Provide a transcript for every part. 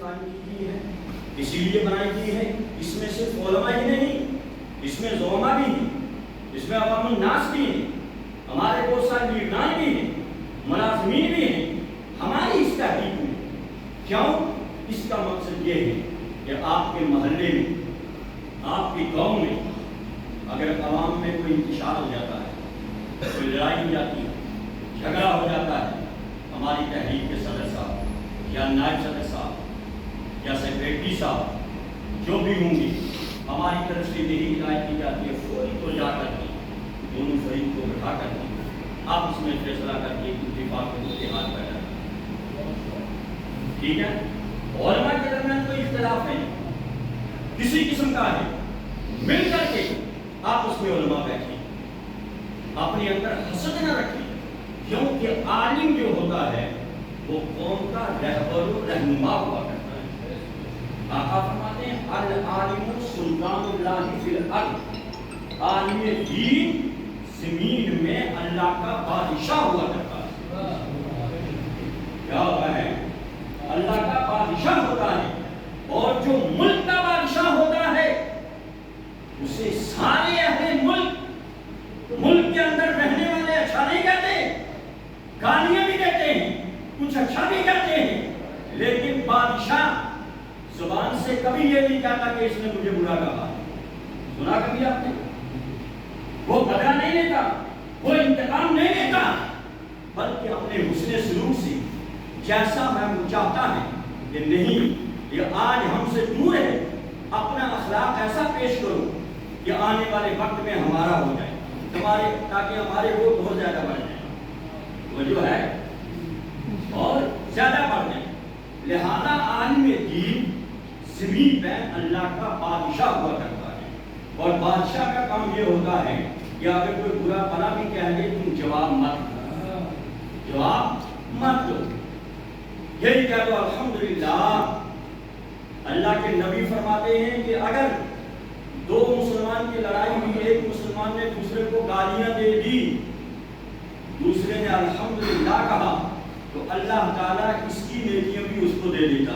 قائم کی گئی ہے، اسی لیے بنائی گئی ہے۔ اس میں صرف علماء ہی نہیں، اس میں زعما بھی ہیں، اس میں عوام الناس بھی ہیں، ہمارے بہت سارے لیڈران بھی ہیں، ملازمین بھی ہیں ہماری اس تحریک میں۔ کیوں؟ اس کا مقصد یہ ہے کہ آپ کے محلے میں، آپ کی قوم میں اگر عوام میں کوئی انتشار ہو جاتا ہے، کوئی لڑائی ہو جاتی ہے، جھگڑا ہو جاتا ہے، ہماری تحریک کے صدر صاحب یا نائب صدر صاحب یا سیکریٹری صاحب جو بھی ہوں گے، ہماری طرف سے یہی ہدایت کی جاتی ہے فوری تو جا کر کے دونوں فریق کو بٹھا کر کے آپ اس میں فیصلہ کر کے اتفاق کو اتحاد پیدا کریں۔ ٹھیک ہے؟ علماء کے درمیان کوئی اختلاف نہیں کسی قسم کا ہے، مل کر کے آپ اس میں علماء بیٹھیں، اپنے اندر حسد نہ رکھیں، کیونکہ عالم جو ہوتا ہے وہ قوم کا رہبر و رہنما ہوا کرتا ہے۔ آقا فرماتے ہیں العالم سلطان اللہ فی الارض، عالم دین زمین میں اللہ کا بادشاہ ہوا کرتا ہے۔ کیا ہوتا ہے؟ اللہ کا بادشاہ ہوتا ہے، اور جو ملک کا بادشاہ ہوتا ہے اسے سارے اہل ملک کے اندر رہنے والے اچھا نہیں کہتے، گالیاں بھی دیتے ہیں، کچھ اچھا بھی کہتے ہیں، لیکن بادشاہ زبان سے کبھی یہ نہیں کہتا کہ اس نے مجھے برا کہا۔ سنا کبھی آپ نے؟ وہ بدلہ نہیں لیتا، وہ انتقام نہیں لیتا، بلکہ اپنے حسن سلوک سے جیسا میں چاہتا ہے کہ نہیں یہ آج ہم سے دور ہے، اپنا اخلاق ایسا پیش کرو کہ آنے والے وقت میں ہمارا ہو جائے، تاکہ ہمارے ووٹ بہت زیادہ بڑھ جائیں، وہ جو ہے اور زیادہ بڑھ جائیں۔ لہذا عالم دین زمین پہ اللہ کا بادشاہ ہوا کرتا ہے، اور بادشاہ کا کام یہ ہوتا ہے کہ اگر کوئی برا بھلا بھی کہہ دے تم جواب مت دو، یہی کہہ دو الحمدللہ۔ اللہ کے نبی فرماتے ہیں کہ اگر دو مسلمان کی لڑائی ہوئی، ایک مسلمان نے دوسرے کو گالیاں دے دی، دوسرے نے الحمدللہ کہا، تو اللہ تعالیٰ اس کی نیکیاں بھی اس کو دے دیتا۔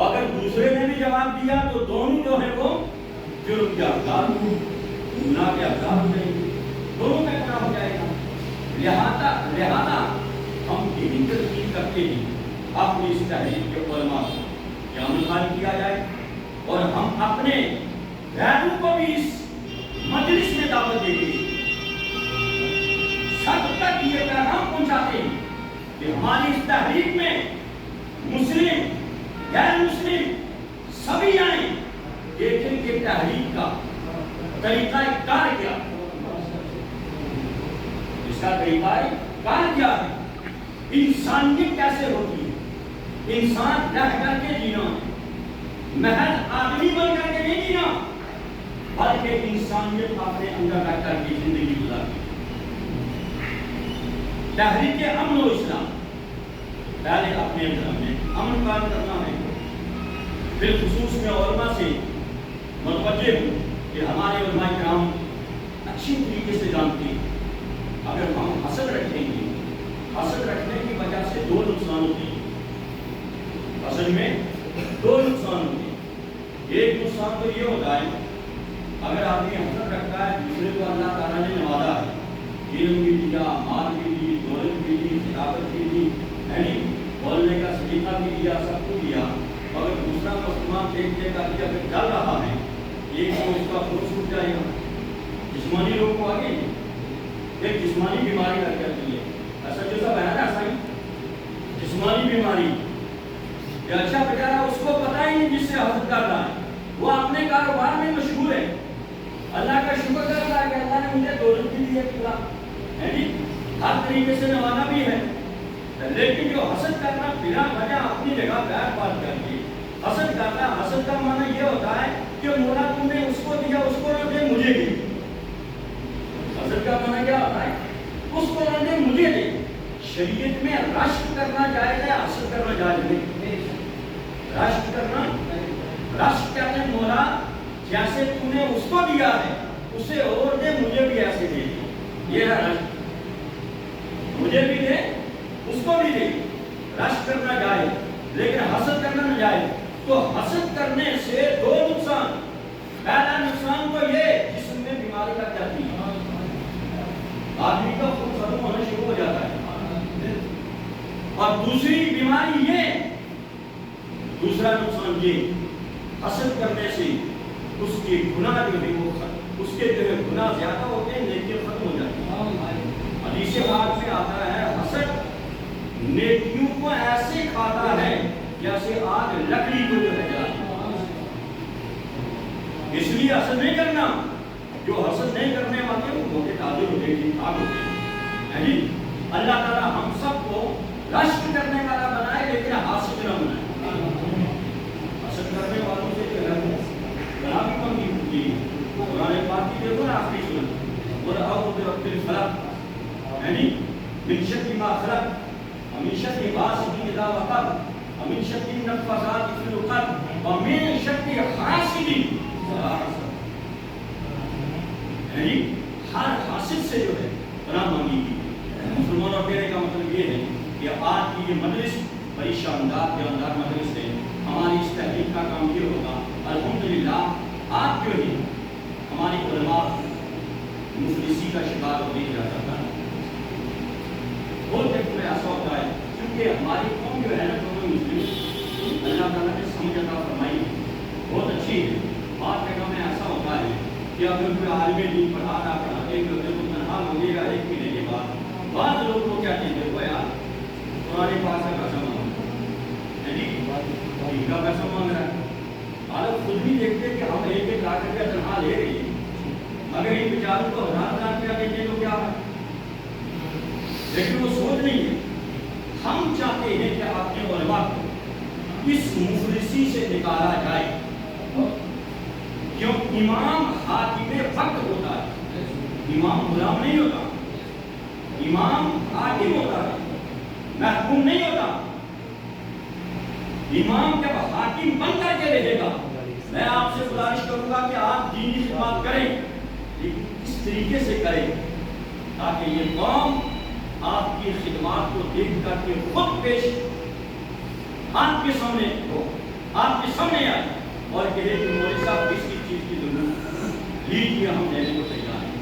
اگر دوسرے نے بھی جواب دیا تو دونوں جو ہے وہ جرم کے حقدار ہوں، گناہ کے حقدار ہو جائیں گے، دونوں کا گناہ ہو جائے گا۔ لہذا ہم یہی ترغیب کرتے ہیں اپنی اس تحریک کے علماء کو کہ عمل خانی کیا جائے، اور ہم اپنے غیروں کو بھی اس مجلس میں دعوت دیں گے، سب تک یہ پیغام پہنچاتے ہیں کہ ہماری اس تحریک میں مسلم غیر مسلم سبھی آئیں، دیکھیں کہ تحریک کا طریقہ کار کیا، اس کا طریقہ کار کیا ہے، انسانیت کیسے ہوتی ہے، انسان رہ کر کے جینا، محض آدمی بن کر کے نہیں جینا، بلکہ انسانیت اپنے اندر رہ کر کے زندگی گزارتی۔ تحریک امن و اسلام، پہلے اپنے اندر میں امن قائم کرنا ہے۔ بالخصوص میں علماء سے متوجہ ہوں کہ ہمارے علماء کرام اچھی طریقے سے جانتے ہیں اگر ہم حسد رکھیں گے، حسد رکھنے کی وجہ سے دو نقصان ہوتے ہیں، اصل میں دو نقصان ہوتے ہیں۔ ایک نقصان تو یہ ہوتا ہے اگر آدمی حسد رکھتا ہے دوسرے کو اللہ تعالیٰ نے نوازا ہے، علم بھی دیا، مال بھی دی، دولت بھی دی، خلافت بھی دی، یعنی بولنے کا سلیقہ بھی دیا، سب کو دیا، اگر دوسرا مسلمان دیکھنے کا کہ اگر چل رہا ہے ایک تو اس کا خود چھوٹ جائے گا۔ جسمانی لوگ کو آگے ایک جسمانی بیماری لگ جاتی ہے، ایسا جو سب ہے نا، ایسا ہی جسمانی بیماری، یہ اچھا بیچارہ اس کو پتہ ہی نہیں جس سے حسد کر رہا ہے، وہ اپنے کاروبار میں مشہور ہے، اللہ کا شکر کر رہا ہے کہ اللہ نے مجھے دولت بھی دی ہے، یعنی ہر طریقے سے نوازا بھی ہے، لیکن جو حسد کرنا بنا وجہ اپنی جگہ بیٹھ بات کر کے حسد کرنا، حسد کا معنی یہ ہوتا ہے کہ مولا تم نے اس کو دیا، اس کو نہ دے مجھے دے۔ حسد کا معنی کیا ہوتا ہے؟ اس کو نہ دے مجھے دے۔ شریعت میں رشک کرنا جائز ہے، حسد کرنا جائز نہیں۔ رشک کرنا، رشک کہتے ہیں مولا جیسے تم نے اس کو دیا ہے اسے اور دے، مجھے بھی ایسے دے، یہ ہے رشک، مجھے بھی دے اس کو بھی دے، رشک کرنا جائز۔ لیکن حسد کرنا ناجائز. تو حسد کرنے سے دو نقصان. پہلا نقصان تو یہ جسم میں بیماری لگ جاتی ہے, آدمی کا خون ختم ہونا شروع ہو جاتا ہے. اور دوسری بیماری یہ, دوسرا نقصان یہ حسد کرنے سے اس کے گناہ جو ہے وہ اس کے جو ہے گناہ زیادہ ہوتے ہیں, نیکیاں ختم ہو جاتی ہیں. حدیث پاک میں آتا ہے حسد نیکیوں کو ایسے کھاتا ہے جیسے آگ لکڑی کو جو ہے جلاتی ہے. اس لیے حسد نہیں کرنا. جو حسد نہیں کرنے والے وہ موٹے تازے ہوتے ہیں, آگ ہوتے ہیں. اللہ تعالیٰ ہم سب کو رشک کرنے والا بنائے لیکن حاسد نہ بنائے. حسد کرنے والوں سے جو ہے بنا بھی کمی ہوتی ہے. قرآن پاک کی دیکھو نا آخری سورت, اور اعوذ برب الفلق یعنی من شر ما خلق ومن شر غاسق اذا وقب ومن شر النفاثات في العقد ومن شر حاسد اذا حسد. یعنی ہر حاسد سے جو ہے پناہ مانگی گئی. مسلمانوں کہنے کا مطلب یہ ہے کہ آج کی یہ مجلس بڑی شاندار جاندار مجلس ہے. ہماری اس تحریک کا کام یہ ہوگا الحمدللہ آپ جو ہے ہماری علماء مفلسی کا شکار ہو نہیں جاتا ہے. بہت ایک میں ایسا ہوتا ہے کیونکہ ہماری قوم جو ہے نا جو مسلم اللہ تعالیٰ نے سمجھ عطا فرمائی بہت اچھی ہے. بات جگہ میں ایسا ہوتا ہے کہ اگر کوئی عالم دین پڑھا رہا پڑھاتے کہ وہ تنہا مانگے گا ایک مہینے کے بعد, بعض لوگ کو کیا کہتے ہیں یار تمہارے پاس کا پیسہ مانگ کا پیسہ مانگ رہا ہے. آپ خود بھی دیکھتے کہ ہم 1 لاکھ روپیہ تنخواہ لے رہے ہیں, اگر ان بیچاروں کو 1000 روپیہ دیتے تو کیا ہے, لیکن وہ سوچ نہیں ہے. ہم چاہتے ہیں کہ اپنے علماء کو اس مفلسی سے نکالا جائے. کیوں امام حاکم وقت ہوتا ہے, امام غلام نہیں ہوتا, امام حاکم ہوتا ہے, محکوم نہیں ہوتا. امام جب حاکم بن کر کے رہے گا, میں آپ سے گزارش کروں گا کہ آپ دینی خدمات کریں لیکن اس طریقے سے کریں تاکہ یہ قوم آپ کی خدمات کو دیکھ کر کے خود پیش آپ کے سامنے ہو, آپ کے سامنے آئے اور کہے کہ مولوی صاحب کس چیز کی ضرورت لیجیے, ہم دینے کو تیار ہیں.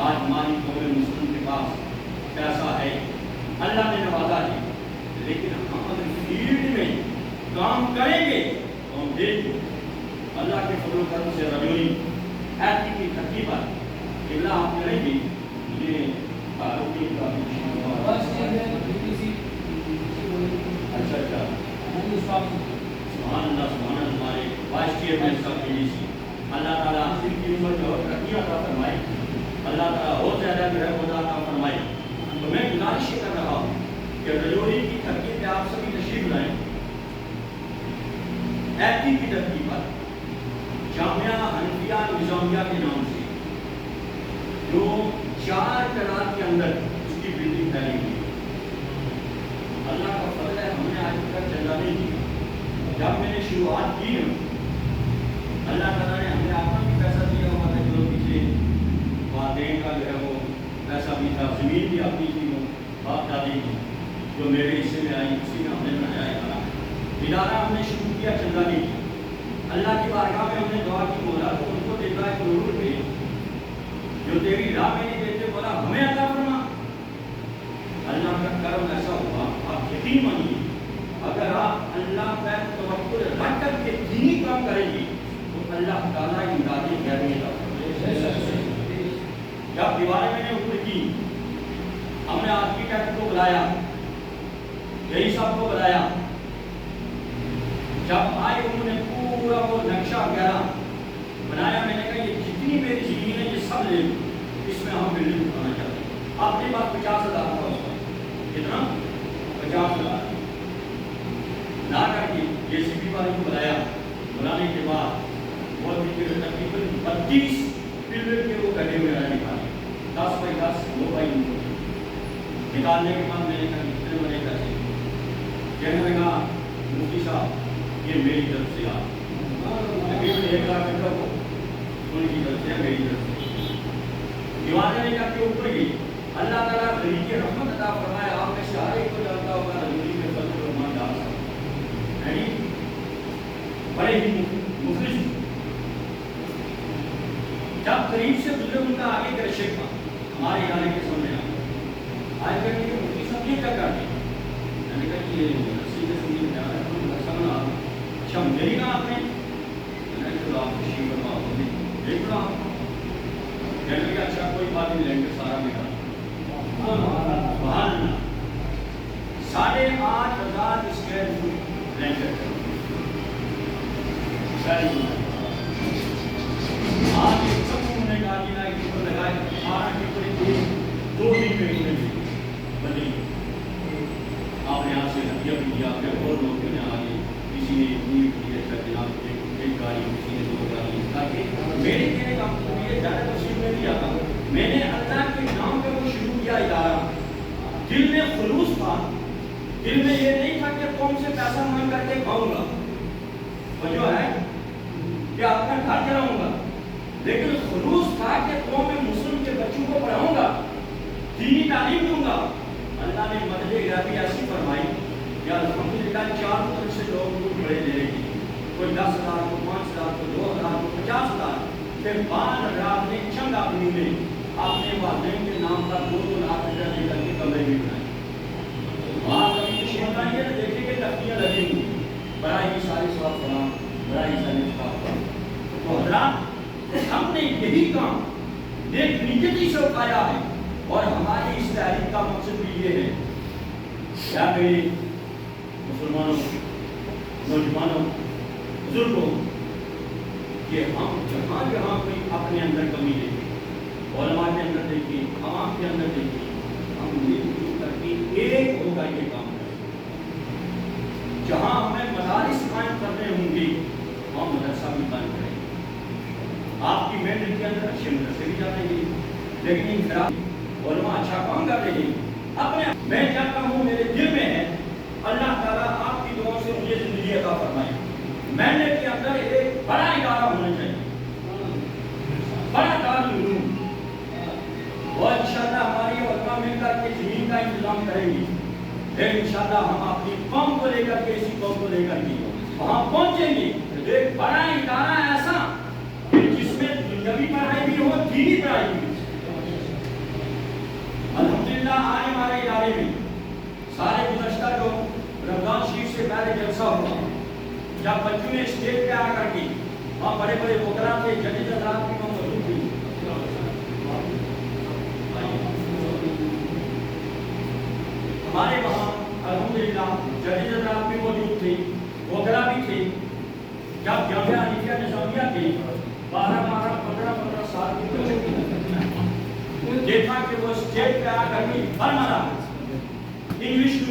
آج ہماری قوم مسلم کے پاس پیسہ ہے, اللہ نے نوازا ہے, لیکن ہم اگر فیلڈ میں کام کریں گے تو ہم دیکھیں اللہ کے فضل و کرم سے رجوعی ایتی کی ترتیب پر اللہ آپ کریں گے. مجھے تعلقی کا اچھا سبحان اللہ ہمارے وائس چیئرمین صاحب کے لیے اللہ تعالیٰ ان کی عمر جو ترقی عطا فرمائے, اللہ تعالیٰ اور زیادہ جو ہے وہ عطا فرمائے. تو میں گزارش کر رہا ہوں کہ رجوعی کی ترقی پہ آپ سبھی تشریف لائیں. ایتی کی ترقی پر جامعہ حنفیہ نظامیہ کے نام سے جو 4 کنال کے اندر اس کی بلڈنگ پھیلی ہوئی. اللہ کا فضل ہے ہم نے آج تک چندہ نہیں کیا. جب میں نے شروعات کی اللہ تعالیٰ نے ہمیں آپ بھی پیسہ دیا ہوا تھا, جو پیچھے والدین کا جو ہے وہ پیسہ بھی تھا, زمین بھی اپنی تھی وہ باپ دادی کی جو میرے حصے میں آئی, اسی میں ہم نے بنایا ہے. ادارہ ہم نے شروع کیا, چندہ نہیں کیا. اللہ کی بارگاہ میں ہم نے دعا کی, بولا تو ان کو دیکھا ہے کروڑ روپے جو تیری راہ میں نہیں دیتے, بولا ہمیں عطا فرما. اللہ کا کرم ایسا ہوا, آپ یقین مانیے اگر آپ اللہ پر توکل رکھ کر کے دینی کام کریں گے تو اللہ تعالیٰ امدادی گھر میں جب دیواریں میں نے اوپر کی, ہم نے آرکیٹیکٹ کو بلایا, یہی صاحب کو بلایا. جب آئے انہوں نے پورا وہ نقشہ وغیرہ بنایا, میں نے کہا یہ جتنی میری زمین ہے یہ سب لے لوں, اس میں ہم بلڈنگ بنانا چاہتے ہیں. آپ کے پاس 50,000 تھا اس کا, کتنا 50,000 لا کر کے جے سی بی والے کو بلایا. بلانے کے بعد وہ تقریباً 32 پلر کے وہ گڈھے میں نکالے, 10 بائی 10 2 بائی نکالنے کے بعد میں نے کہا کتنے بنے پیسے, کہنے لگا مفتی صاحب یہ میری طرف سے آپ تقریباً 1 لاکھ روپے کو ان کی طرف سے میری طرف سے. دیواریں لے کر کے اوپر گئی. اللہ تعالیٰ غریب کی رحمت عطا فرمائے. آپ میں سے ہر ایک کو جانتا ہوگا رجوعی میں فضل الرحمان ڈار صاحب پھر ان کا آگے کا شکوہ ہمارے ادارے کے سامنے آیا آج کہتے ہیں مفتی صاحب یہ کیا کرتے ہیں؟ میں نے کہا کہ یہ سیدھے سنگی میں آ رہا ہے سمجھا اچھا میری کہا آپ نے میں نے کہا آپ خوشی کروا دیکھ لو آپ کہنے لگا اچھا کوئی بات نہیں لیں گے سارا میرا 8,500 اسکوائر فٹ لینڈر آج ایک سب انہوں نے کہا کہ ایک ٹیپر لگائے 18 ٹیپر 2 دن میں انہوں نے بدلی آپ نے یہاں سے ہدیہ بھی دیا پھر اور لوگ نے آگے کسی نے نیٹ دیا اچھا جناب ایک گاڑی کسی نے 2 گاڑی تاکہ میرے کہنے کا مطلب یہ زیادہ تفصیل میں نہیں آتا میں نے اللہ کے نام پہ وہ شروع کیا ادارہ دل میں خلوص تھا دل میں یہ نہیں تھا کہ قوم سے پیسہ مانگ کر کے کھاؤں گا وہ جو ہے کہ اپنا گھر چلاؤں گا لیکن خلوص تھا کہ قوم مسلم کے بچوں کو پڑھاؤں گا دینی تعلیم دوں گا اللہ نے مدد الہی ایسی فرمائی کہ الحمدللہ 4 طرف سے لوگ کو بڑے دے رہے ہیں کوئی 10,000 کو 5,000 کو 2,000 کو 50,000 پھر 5 رات نے چند آدمی نے اپنے والدین کے نام پر 2 لاکھ روپیہ دے کر کے کمرے بھی بنائے وہاں کبھی تشریف لائیں گے تو دیکھیں گے تختیاں لگیں گی بڑائی کی ساری سواب فلاں بڑائی ساری سواب فلاں تو حضرات ہم نے یہی کام نیک نیتی سے اٹھایا ہے اور ہماری اس تحریک کا مقصد بھی یہ ہے کیا میرے مسلمانوں نوجوانوں بزرگوں کہ ہم جہاں جہاں کوئی اپنے اندر کمی دیکھیں علماء کے اندر دیکھیں عوام کے اندر دیکھیں ہم مل جل کر کے ایک ہوگا یہ کام کریں جہاں ہمیں مدارس قائم کرنے ہوں گے وہاں مدرسہ بھی قائم کریں گے آپ کی محنت کے اندر اچھے مدرسے بھی جانے گے لیکن انفراد علماء اچھا کام کر رہے ہیں اپنے میں چاہتا ہوں میرے دل میں ہے اللہ تعالیٰ آپ کی دعاؤں سے مجھے زندگی عطا فرمائے محنت کے اندر ایک بڑا ادارہ ہونا چاہیے بڑا دارالعلوم اور انشاءاللہ ہماری علماء مل کر کے زمین کا انتظام کریں گی پھر انشاءاللہ ہم اپنی قوم کو لے کر کے اسی قوم کو لے کر کے وہاں پہنچیں گے ایک بڑا ادارہ ایسا کہ جس میں دنیاوی پڑھائی بھی ہو دینی پڑھائی بھی الحمدللہ آج ہمارے ادارے میں سارے گزشتہ جو رمضان شریف سے پہلے جلسہ ہوا جب بچوں نے اسٹیج پہ آ کر کے وہاں بڑے بڑے وکلا تھے ججز حضرات بھی وہاں موجود تھے ہمارے وہاں الحمدللہ ججز حضرات بھی موجود تھے وکلا بھی تھے جب جامعہ حنیفیہ نظامیہ کے 12 سال کی دیکھا کہ وہ اسٹیج پہ آ کر کے فرمایا انگلش